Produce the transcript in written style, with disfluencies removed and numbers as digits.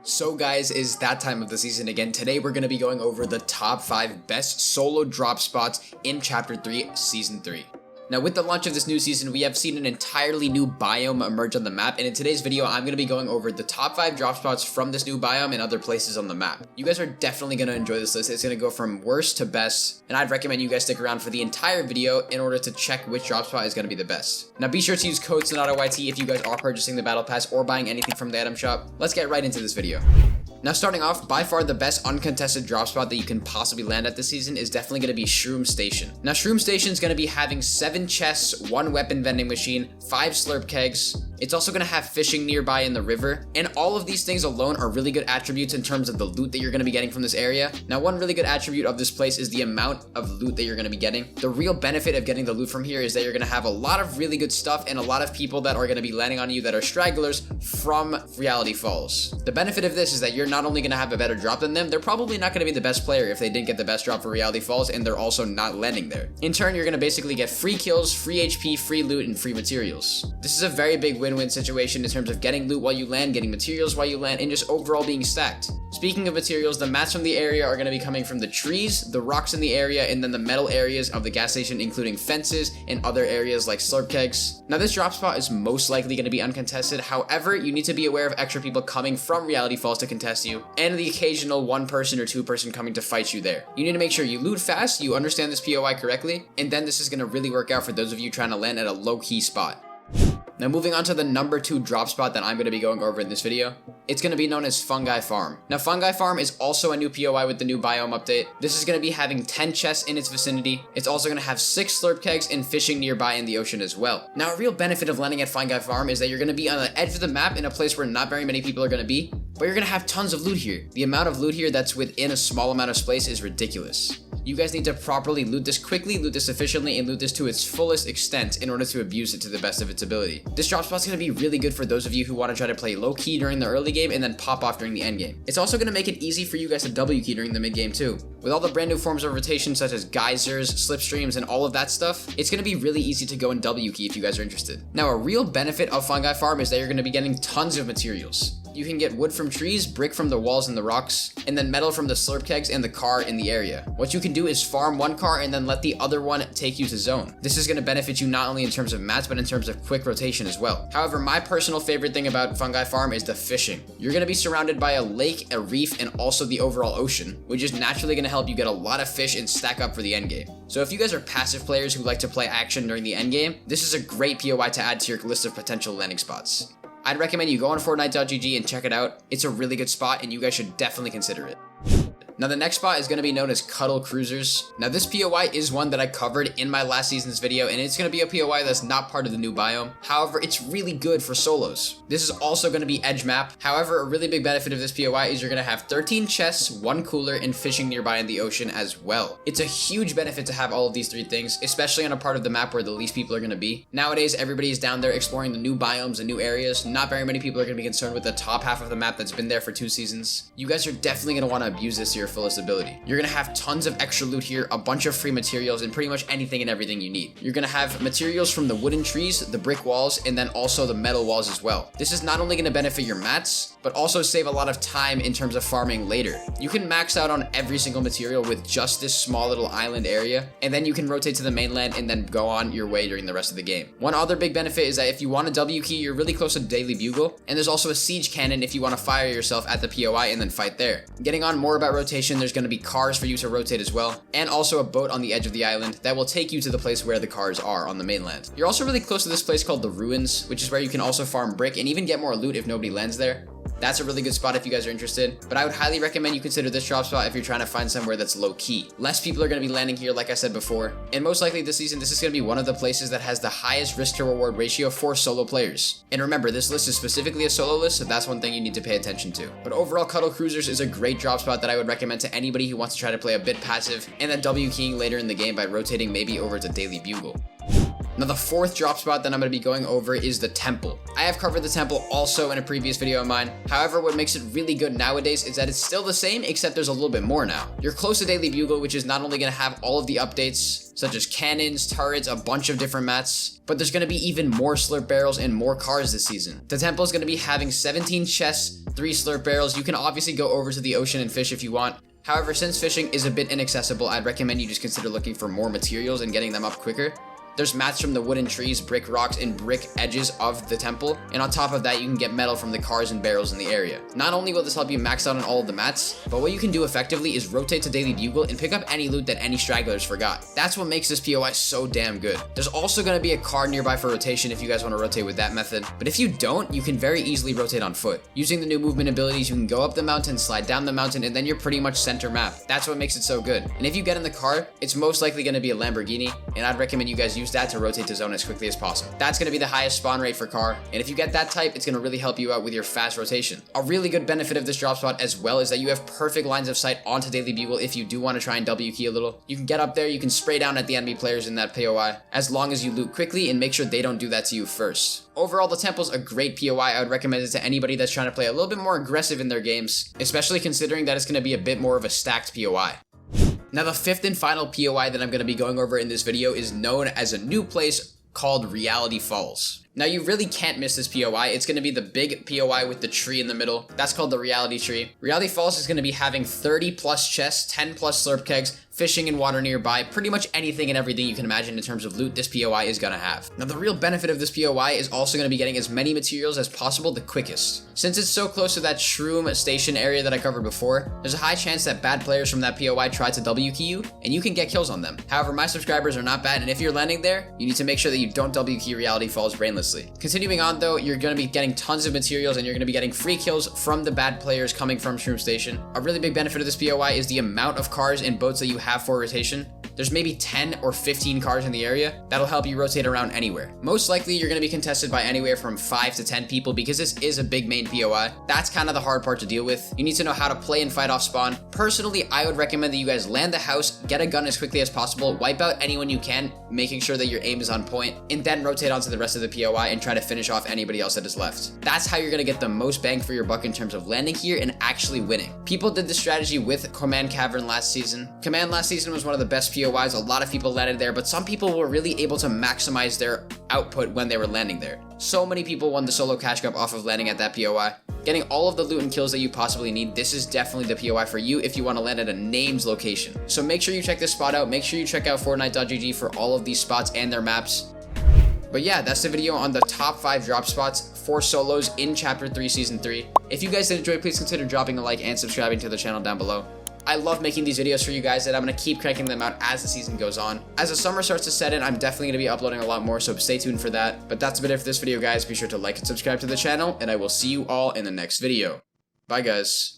So guys, it's that time of the season again. Today we're going to be going over the top 5 best solo drop spots in Chapter 3, Season 3. Now with the launch of this new season, we have seen an entirely new biome emerge on the map, and in today's video, I'm going to be going over the top 5 drop spots from this new biome and other places on the map. You guys are definitely going to enjoy this list. It's going to go from worst to best, and I'd recommend you guys stick around for the entire video in order to check which drop spot is going to be the best. Now be sure to use code SonataYT if you guys are purchasing the battle pass or buying anything from the item shop. Let's get right into this video. Now starting off, by far the best uncontested drop spot that you can possibly land at this season is definitely going to be Shroom Station. Now Shroom Station is going to be having 7 chests, 1 weapon vending machine, 5 slurp kegs. It's also going to have fishing nearby in the river, and all of these things alone are really good attributes in terms of the loot that you're going to be getting from this area. Now one really good attribute of this place is the amount of loot that you're going to be getting. The real benefit of getting the loot from here is that you're going to have a lot of really good stuff and a lot of people that are going to be landing on you that are stragglers from Reality Falls. The benefit of this is that you're not only going to have a better drop than them, they're probably not going to be the best player if they didn't get the best drop for Reality Falls, and they're also not landing there. In turn, you're going to basically get free kills, free HP, free loot, and free materials. This is a very big win-win situation in terms of getting loot while you land, getting materials while you land, and just overall being stacked. Speaking of materials, the mats from the area are going to be coming from the trees, the rocks in the area, and then the metal areas of the gas station, including fences and other areas like slurp kegs. Now this drop spot is most likely going to be uncontested. However, you need to be aware of extra people coming from Reality Falls to contest you, and the occasional 1 person or 2 person coming to fight you there. You need to make sure you loot fast, you understand this POI correctly, and then this is going to really work out for those of you trying to land at a low-key spot. Now moving on to the number 2 drop spot that I'm going to be going over in this video. It's going to be known as Fungi Farm. Now Fungi Farm is also a new POI with the new biome update. This is going to be having 10 chests in its vicinity. It's also going to have 6 slurp kegs and fishing nearby in the ocean as well. Now a real benefit of landing at Fungi Farm is that you're going to be on the edge of the map in a place where not very many people are going to be, but you're going to have tons of loot here. The amount of loot here that's within a small amount of space is ridiculous. You guys need to properly loot this quickly, loot this efficiently, and loot this to its fullest extent in order to abuse it to the best of its ability. This drop spot's going to be really good for those of you who want to try to play low key during the early game and then pop off during the end game. It's also going to make it easy for you guys to W key during the mid game too. With all the brand new forms of rotation such as geysers, slipstreams, and all of that stuff, it's going to be really easy to go and W key if you guys are interested. Now a real benefit of Fungi Farm is that you're going to be getting tons of materials. You can get wood from trees, brick from the walls and the rocks, and then metal from the slurp kegs and the car in the area. What you can do is farm 1 car and then let the other one take you to zone. This is going to benefit you not only in terms of mats, but in terms of quick rotation as well. However, my personal favorite thing about Fungi Farm is the fishing. You're going to be surrounded by a lake, a reef, and also the overall ocean, which is naturally going to help you get a lot of fish and stack up for the end game. So if you guys are passive players who like to play action during the end game, this is a great POI to add to your list of potential landing spots. I'd recommend you go on fortnite.gg and check it out. It's a really good spot and you guys should definitely consider it. Now the next spot is going to be known as Cuddle Cruisers. Now this POI is one that I covered in my last season's video, and it's going to be a POI that's not part of the new biome. However, it's really good for solos. This is also going to be edge map. However, a really big benefit of this POI is you're going to have 13 chests, 1 cooler, and fishing nearby in the ocean as well. It's a huge benefit to have all of these 3 things, especially on a part of the map where the least people are going to be. Nowadays, everybody is down there exploring the new biomes and new areas. Not very many people are going to be concerned with the top half of the map that's been there for 2 seasons. You guys are definitely going to want to abuse this to your fullest ability. You're gonna have tons of extra loot here, a bunch of free materials, and pretty much anything and everything you need. You're gonna have materials from the wooden trees, the brick walls, and then also the metal walls as well. This is not only gonna benefit your mats, but also save a lot of time in terms of farming later. You can max out on every single material with just this small little island area, and then you can rotate to the mainland and then go on your way during the rest of the game. One other big benefit is that if you want a W key, you're really close to Daily Bugle, and there's also a siege cannon if you want to fire yourself at the POI and then fight there. Getting on more about rotation, there's going to be cars for you to rotate as well, and also a boat on the edge of the island that will take you to the place where the cars are on the mainland. You're also really close to this place called the Ruins, which is where you can also farm brick and even get more loot if nobody lands there. That's a really good spot if you guys are interested, but I would highly recommend you consider this drop spot if you're trying to find somewhere that's low key. Less people are going to be landing here, like I said before, and most likely this season this is going to be one of the places that has the highest risk to reward ratio for solo players. And remember, this list is specifically a solo list, so that's one thing you need to pay attention to. But overall, Cuddle Cruisers is a great drop spot that I would recommend to anybody who wants to try to play a bit passive and then W keying later in the game by rotating maybe over to Daily Bugle. Now the fourth drop spot that I'm going to be going over is the temple. I have covered the temple also in a previous video of mine. However, what makes it really good nowadays is that it's still the same, except there's a little bit more now. You're close to Daily Bugle, which is not only going to have all of the updates, such as cannons, turrets, a bunch of different mats, but there's going to be even more slurp barrels and more cars this season. The temple is going to be having 17 chests, 3 slurp barrels. You can obviously go over to the ocean and fish if you want. However, since fishing is a bit inaccessible, I'd recommend you just consider looking for more materials and getting them up quicker. There's mats from the wooden trees, brick rocks, and brick edges of the temple, and on top of that, you can get metal from the cars and barrels in the area. Not only will this help you max out on all of the mats, but what you can do effectively is rotate to Daily Bugle and pick up any loot that any stragglers forgot. That's what makes this POI so damn good. There's also going to be a car nearby for rotation if you guys want to rotate with that method, but if you don't, you can very easily rotate on foot. Using the new movement abilities, you can go up the mountain, slide down the mountain, and then you're pretty much center map. That's what makes it so good. And if you get in the car, it's most likely going to be a Lamborghini, and I'd recommend you guys use that to rotate to zone as quickly as possible. That's going to be the highest spawn rate for car, and if you get that type, it's going to really help you out with your fast rotation. A really good benefit of this drop spot as well is that you have perfect lines of sight onto Daily Bugle if you do want to try and W key a little. You can get up there, you can spray down at the enemy players in that POI, as long as you loot quickly and make sure they don't do that to you first. Overall, the temple's a great POI. I would recommend it to anybody that's trying to play a little bit more aggressive in their games, especially considering that it's going to be a bit more of a stacked POI. Now the fifth and final POI that I'm going to be going over in this video is known as a new place called Reality Falls. Now you really can't miss this POI. It's going to be the big POI with the tree in the middle. That's called the Reality Tree. Reality Falls is going to be having 30 plus chests, 10 plus slurp kegs, fishing and water nearby. Pretty much anything and everything you can imagine in terms of loot this POI is going to have. Now the real benefit of this POI is also going to be getting as many materials as possible the quickest. Since it's so close to that shroom station area that I covered before, there's a high chance that bad players from that POI try to W key you, and you can get kills on them. However, my subscribers are not bad, and if you're landing there, you need to make sure that you don't W key Reality Falls brainlessly. Continuing on though, you're going to be getting tons of materials and you're going to be getting free kills from the bad players coming from Shroom Station. A really big benefit of this POI is the amount of cars and boats that you have for rotation. There's maybe 10 or 15 cars in the area that'll help you rotate around anywhere. Most likely you're going to be contested by anywhere from 5 to 10 people because this is a big main POI. That's kind of the hard part to deal with. You need to know how to play and fight off spawn. Personally, I would recommend that you guys land the house, get a gun as quickly as possible, wipe out anyone you can, making sure that your aim is on point, and then rotate onto the rest of the POI and try to finish off anybody else that is left. That's how you're going to get the most bang for your buck in terms of landing here and actually winning. People did this strategy with Command Cavern last season. Command last season was one of the best POIs. A lot of people landed there, but some people were really able to maximize their output when they were landing there. So many people won the solo cash cup off of landing at that POI. Getting all of the loot and kills that you possibly need, this is definitely the POI for you if you want to land at a named location. So make sure you check this spot out. Make sure you check out fortnite.gg for all of these spots and their maps. But yeah, that's the video on the top 5 drop spots for solos in Chapter 3 Season 3. If you guys did enjoy, please consider dropping a like and subscribing to the channel down below. I love making these videos for you guys, and I'm going to keep cranking them out as the season goes on. As the summer starts to set in, I'm definitely going to be uploading a lot more, so stay tuned for that. But that's about it for this video, guys. Be sure to like and subscribe to the channel, and I will see you all in the next video. Bye, guys.